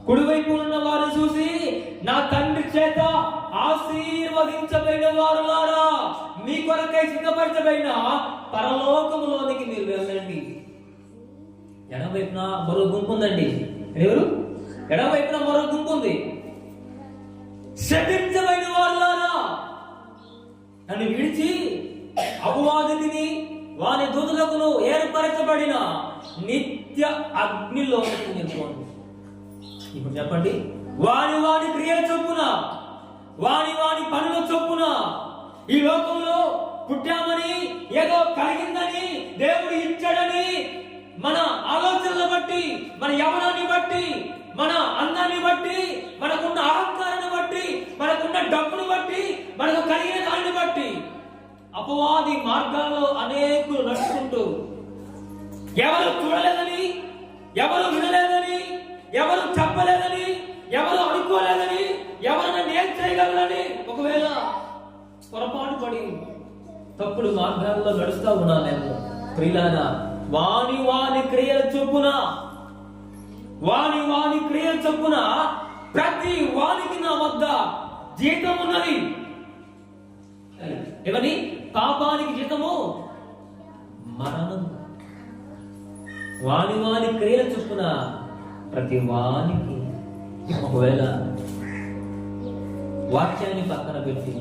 కుడివైపు ఉన్న వారిని చూసి నా తండ్రి చేత ఆశీర్వదించబడిన వారులారా, మీ కొరకై సిద్ధపరచబడిన పరలోకములోనికి మీరు వెళ్ళండి. ఎడమవైపున మరో గుంపు ఉందండి. ఎవరు? ఎడమవైపున మరో గుంపు ఉంది. శపించబడిన వారులారా, నన్ను విడిచి అపవాదిని వాని దూతలకు ఏర్పరచబడిన నిత్య అగ్నిలోకి నిలుపుకోండి. ఇప్పుడు చెప్పండి, వాని క్రియల చొప్పున, వాని పనుల చొప్పున, ఈ లోకంలో పుట్టామని, ఏదో కలిగిందని, దేవుడు ఇచ్చాడని, మన ఆలోచనలు బట్టి, మన యవనాన్ని బట్టి, మన అందాన్ని బట్టి, మనకున్న అహంకారాన్ని బట్టి, మనకున్న డబ్బును బట్టి, మనకు కలిగిన దాన్ని బట్టి అపవాది మార్గాల్లో అనేకులు నడుచుకుంటూ, ఎవరు చూడలేదని, ఎవరు వినలేదని, ఎవరు చెప్పలేదని, ఎవరు అనుకోలేదని, ఎవరు నన్ను ఏం చేయగలరని ఒకవేళ పొరపాటు పడి తప్పుడు మార్గాల్లో నడుస్తా ఉన్నానేమో. ప్రియులారా, వాని క్రియల చొప్పున, వాని క్రియల చొప్పున ప్రతి వానికి నా వద్ద జీతం ఉన్నది. ఏమని? పాపానికి జీతము మరణం. వాని క్రియల చొప్పున ప్రతి వానికి. ఒకవేళ వాక్యాన్ని పక్కన పెట్టి,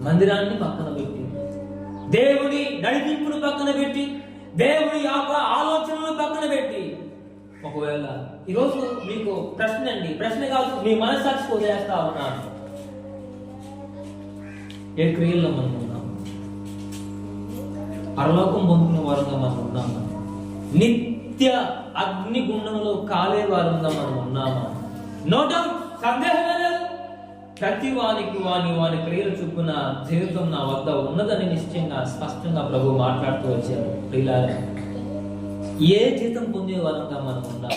మందిరాన్ని పక్కన పెట్టి, దేవుని నడిపింపును పక్కన పెట్టి, దేవుని ఆలోచనలు పక్కన పెట్టి, ఒకవేళ ఈరోజు మీకు ప్రశ్న కాదు, మీ మనస్సాక్షి వదిలేస్తా ఉన్నాను. ఏ క్రియల్లో మనం ఉన్నాము? పరలోకం పొందుకున్న వారుగా మనం ఉన్నామా? నిత్య అగ్నిగుండంలో కాలే వారుగా మనం ఉన్నామా? నో డౌట్, సందేహమే లేదు. ప్రతి వానికి వాని క్రియల చొప్పున జీవితం నా వద్ద ఉన్నదని నిశ్చయంగా స్పష్టంగా ప్రభు మాట్లాడుతూ వచ్చారు. ప్రియులారా, ఏ జీతం పొందే వారంగా మనం ఉన్నాం?